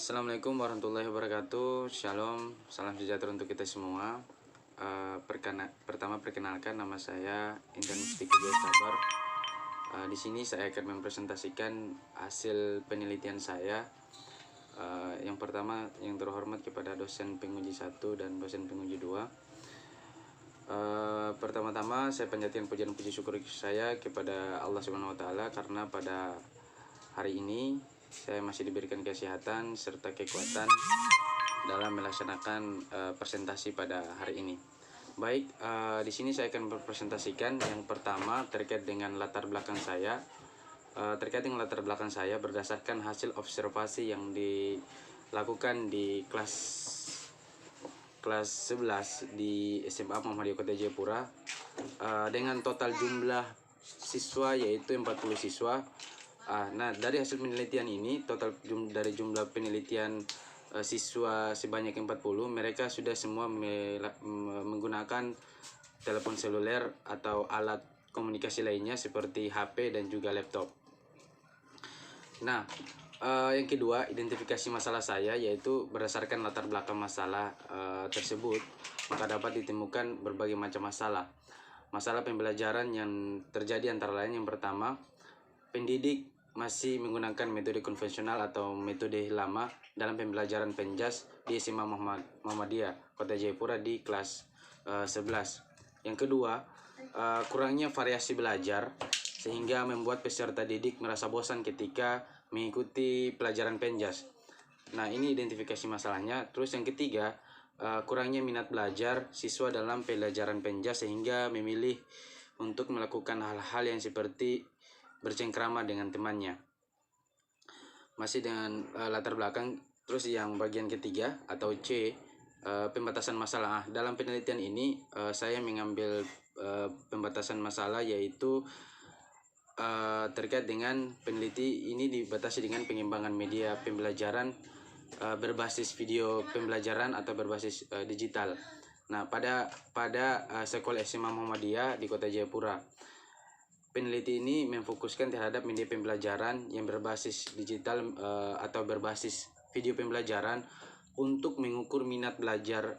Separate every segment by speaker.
Speaker 1: Assalamualaikum warahmatullahi wabarakatuh. Shalom, salam sejahtera untuk kita semua. Pertama perkenalkan, nama saya Intan Mustika Jaya Sabar. Di sini saya akan mempresentasikan hasil penelitian saya. Yang pertama, yang terhormat kepada dosen penguji 1 dan dosen penguji 2. Pertama-tama saya panjatkan pujian puji syukur saya kepada Allah Subhanahu wa taala karena pada hari ini saya masih diberikan kesehatan serta kekuatan dalam melaksanakan presentasi pada hari ini. Baik, di sini saya akan berpresentasikan yang pertama terkait dengan latar belakang saya. Terkait dengan latar belakang saya berdasarkan hasil observasi yang dilakukan di kelas 11 di SMA Muhammadiyah Kota Jayapura dengan total jumlah siswa yaitu 40 siswa. Nah, dari hasil penelitian ini, total dari jumlah penelitian siswa sebanyak 40, mereka sudah semua menggunakan telepon seluler atau alat komunikasi lainnya seperti HP dan juga laptop. Nah, yang kedua, identifikasi masalah saya, yaitu berdasarkan latar belakang masalah tersebut, maka dapat ditemukan berbagai macam masalah. Masalah pembelajaran yang terjadi antara lain, yang pertama, pendidik masih menggunakan metode konvensional atau metode lama dalam pembelajaran penjas di SMA Muhammadiyah Kota Jayapura di kelas 11. Yang kedua, kurangnya variasi belajar sehingga membuat peserta didik merasa bosan ketika mengikuti pelajaran penjas. Nah, ini identifikasi masalahnya. Terus yang ketiga, kurangnya minat belajar siswa dalam pelajaran penjas sehingga memilih untuk melakukan hal-hal yang seperti bercengkrama dengan temannya. Masih dengan latar belakang. Terus yang bagian ketiga atau C, pembatasan masalah. Dalam penelitian ini saya mengambil pembatasan masalah, yaitu terkait dengan peneliti ini dibatasi dengan pengembangan media pembelajaran berbasis video pembelajaran atau berbasis digital. Nah, pada sekolah SMA Muhammadiyah di Kota Jayapura, peneliti ini memfokuskan terhadap media pembelajaran yang berbasis digital atau berbasis video pembelajaran untuk mengukur minat belajar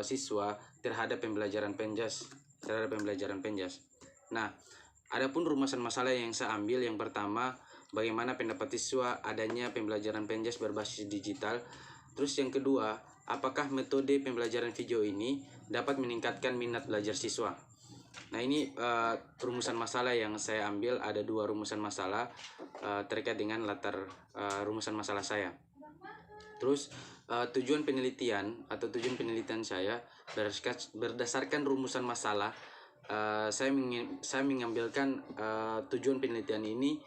Speaker 1: siswa terhadap pembelajaran penjas. Nah, adapun rumusan masalah yang saya ambil, yang pertama, bagaimana pendapat siswa adanya pembelajaran penjas berbasis digital. Terus yang kedua, apakah metode pembelajaran video ini dapat meningkatkan minat belajar siswa. Nah, ini rumusan masalah yang saya ambil. Ada 2 rumusan masalah terkait dengan latar rumusan masalah saya. Terus tujuan penelitian saya berdasarkan rumusan masalah. Saya mengambilkan tujuan penelitian ini.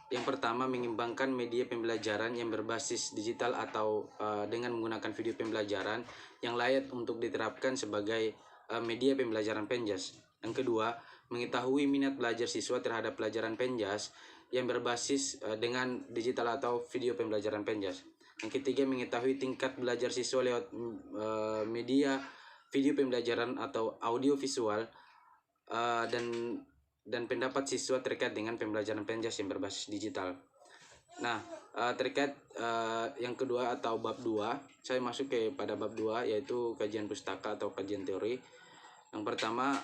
Speaker 1: Yang pertama, mengembangkan media pembelajaran yang berbasis digital atau dengan menggunakan video pembelajaran yang layak untuk diterapkan sebagai media pembelajaran penjas. Yang kedua, mengetahui minat belajar siswa terhadap pelajaran penjas yang berbasis dengan digital atau video pembelajaran penjas. Yang ketiga, mengetahui tingkat belajar siswa lewat media video pembelajaran atau audio visual dan pendapat siswa terkait dengan pembelajaran penjas yang berbasis digital. Nah, terkait yang kedua atau bab 2, saya masuk pada bab 2, yaitu kajian pustaka atau kajian teori. Yang pertama,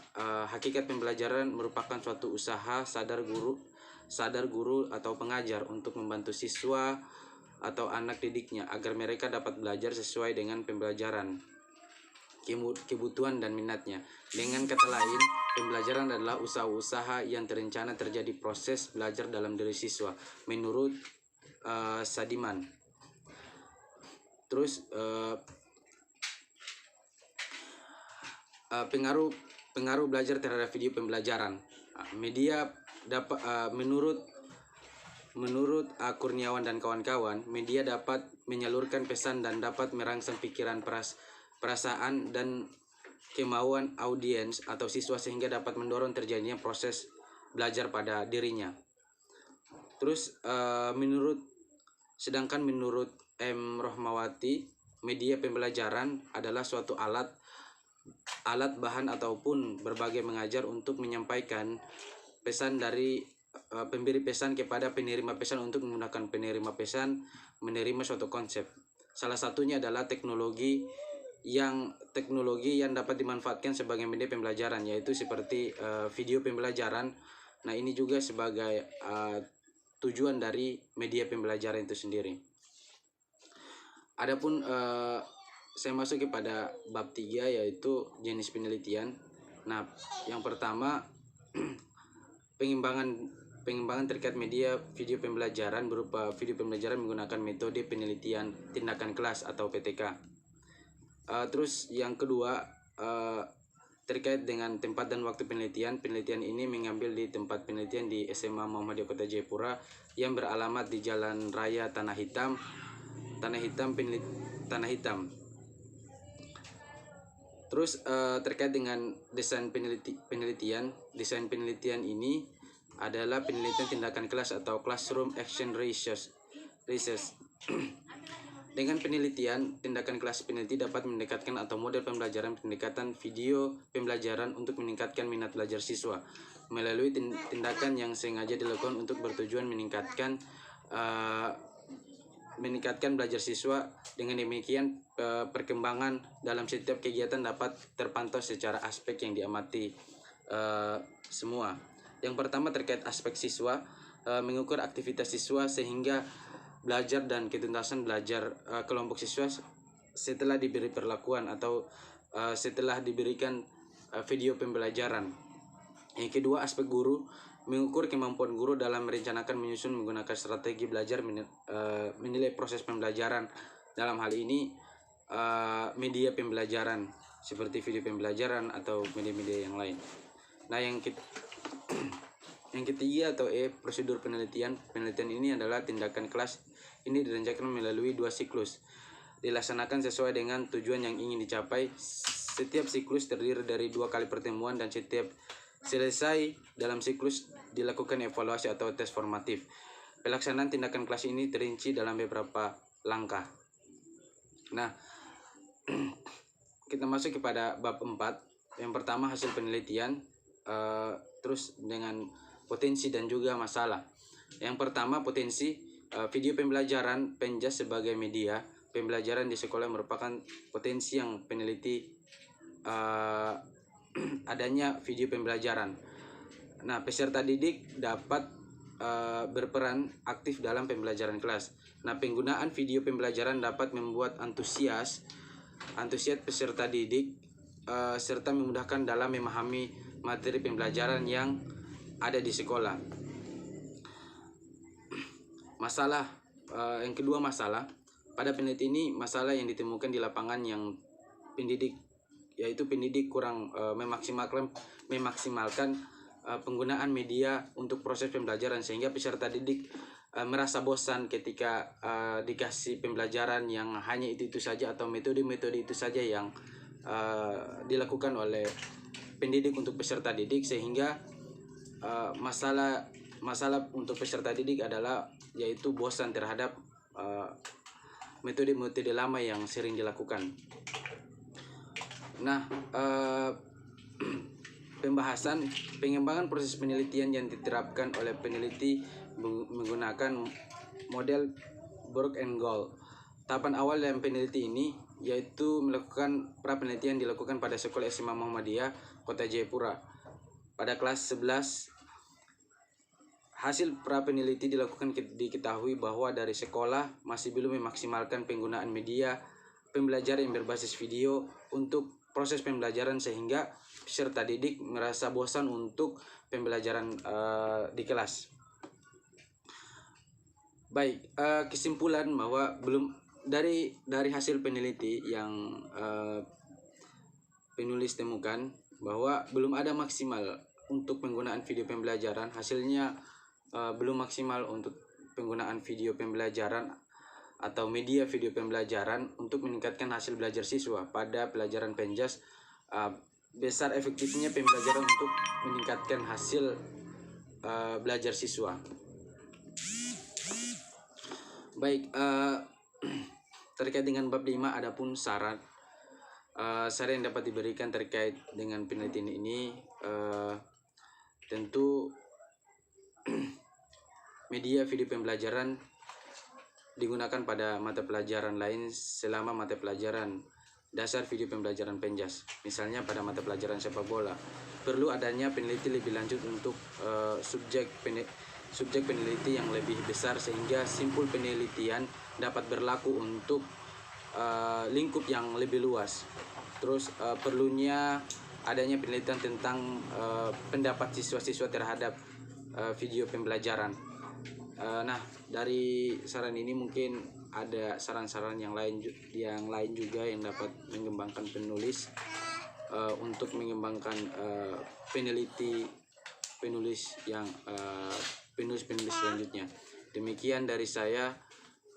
Speaker 1: hakikat pembelajaran merupakan suatu usaha sadar guru atau pengajar untuk membantu siswa atau anak didiknya agar mereka dapat belajar sesuai dengan pembelajaran, kebutuhan dan minatnya. Dengan kata lain, pembelajaran adalah usaha-usaha yang terencana terjadi proses belajar dalam diri siswa menurut Sadiman. Terus pengaruh belajar terhadap video pembelajaran. Media dapat menurut Kurniawan dan kawan-kawan, media dapat menyalurkan pesan dan dapat merangsang pikiran, perasaan dan kemauan audiens atau siswa sehingga dapat mendorong terjadinya proses belajar pada dirinya. Terus sedangkan menurut M. Rohmawati, media pembelajaran adalah suatu alat bahan ataupun berbagai mengajar untuk menyampaikan pesan dari pemberi pesan kepada penerima pesan untuk menggunakan penerima pesan menerima suatu konsep. Salah satunya adalah teknologi yang dapat dimanfaatkan sebagai media pembelajaran, yaitu seperti video pembelajaran. Nah, ini juga sebagai tujuan dari media pembelajaran itu sendiri. Adapun saya masuk kepada bab 3, yaitu jenis penelitian. Nah, yang pertama pengembangan terkait media video pembelajaran berupa video pembelajaran menggunakan metode penelitian tindakan kelas atau PTK. Terus yang kedua terkait dengan tempat dan waktu penelitian. Penelitian ini mengambil di tempat penelitian di SMA Muhammadiyah Kota Jayapura yang beralamat di Jalan Raya Tanah Hitam. Terus terkait dengan desain penelitian. Desain penelitian ini adalah penelitian tindakan kelas atau classroom action research. Dengan penelitian tindakan kelas, peneliti dapat mendekatkan atau model pembelajaran pendekatan video pembelajaran untuk meningkatkan minat belajar siswa melalui tindakan yang sengaja dilakukan untuk bertujuan meningkatkan belajar siswa. Dengan demikian perkembangan dalam setiap kegiatan dapat terpantau secara aspek yang diamati semua. Yang pertama terkait aspek siswa, mengukur aktivitas siswa sehingga belajar dan ketuntasan belajar kelompok siswa setelah diberi perlakuan atau setelah diberikan video pembelajaran. Yang kedua, aspek guru, mengukur kemampuan guru dalam merencanakan, menyusun, menggunakan strategi belajar, menilai proses pembelajaran. Dalam hal ini media pembelajaran seperti video pembelajaran atau media-media yang lain. Nah, yang ketiga atau prosedur penelitian. Penelitian ini adalah tindakan kelas. Ini direncanakan melalui 2 siklus, dilaksanakan sesuai dengan tujuan yang ingin dicapai. Setiap siklus terdiri dari 2 kali pertemuan dan setiap selesai dalam siklus dilakukan evaluasi atau tes formatif. Pelaksanaan tindakan kelas ini terinci dalam beberapa langkah. Nah, kita masuk kepada bab 4. Yang pertama, hasil penelitian, terus dengan potensi dan juga masalah. Yang pertama, potensi. Video pembelajaran Penjas sebagai media pembelajaran di sekolah merupakan potensi yang peneliti adanya video pembelajaran. Nah, peserta didik dapat berperan aktif dalam pembelajaran kelas. Nah, penggunaan video pembelajaran dapat membuat antusias peserta didik serta memudahkan dalam memahami materi pembelajaran yang ada di sekolah. Masalah yang kedua, masalah pada penelitian ini, masalah yang ditemukan di lapangan yang pendidik, yaitu pendidik kurang memaksimalkan penggunaan media untuk proses pembelajaran, sehingga peserta didik merasa bosan ketika dikasih pembelajaran yang hanya itu saja atau metode-metode itu saja yang dilakukan oleh pendidik untuk peserta didik, sehingga masalah untuk peserta didik adalah yaitu bosan terhadap metode-metode lama yang sering dilakukan. Nah, pengembangan proses penelitian yang diterapkan oleh peneliti menggunakan model Brook and Gold. Tahapan awal dalam peneliti ini yaitu melakukan pra-penelitian dilakukan pada Sekolah SMA Muhammadiyah Kota Jayapura. Pada kelas 11, hasil pra-peneliti dilakukan diketahui bahwa dari sekolah masih belum memaksimalkan penggunaan media pembelajaran yang berbasis video untuk proses pembelajaran, sehingga peserta didik merasa bosan untuk pembelajaran di kelas. Baik, kesimpulan bahwa belum dari hasil peneliti yang penulis temukan bahwa belum ada maksimal untuk penggunaan video pembelajaran. Hasilnya belum maksimal untuk penggunaan video pembelajaran atau media video pembelajaran untuk meningkatkan hasil belajar siswa pada pelajaran Penjas. Besar efektifnya pembelajaran untuk meningkatkan hasil belajar siswa. Baik, terkait dengan bab 5, adapun saran yang dapat diberikan terkait dengan penelitian ini, tentu media video pembelajaran digunakan pada mata pelajaran lain selama mata pelajaran dasar video pembelajaran Penjas. Misalnya pada mata pelajaran sepak bola, perlu adanya peneliti lebih lanjut untuk subjek peneliti yang lebih besar sehingga simpul penelitian dapat berlaku untuk lingkup yang lebih luas. Terus perlunya adanya penelitian tentang pendapat siswa-siswa terhadap video pembelajaran. Nah, dari saran ini mungkin ada saran-saran yang lain juga yang dapat mengembangkan penulis untuk mengembangkan penulis yang penulis selanjutnya. Demikian dari saya.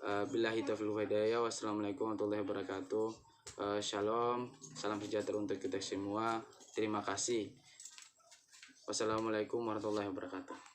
Speaker 1: Billahi taufiq wal hidayah. Wassalamualaikum warahmatullahi wabarakatuh. Shalom, salam sejahtera untuk kita semua. Terima kasih. Wassalamualaikum warahmatullahi wabarakatuh.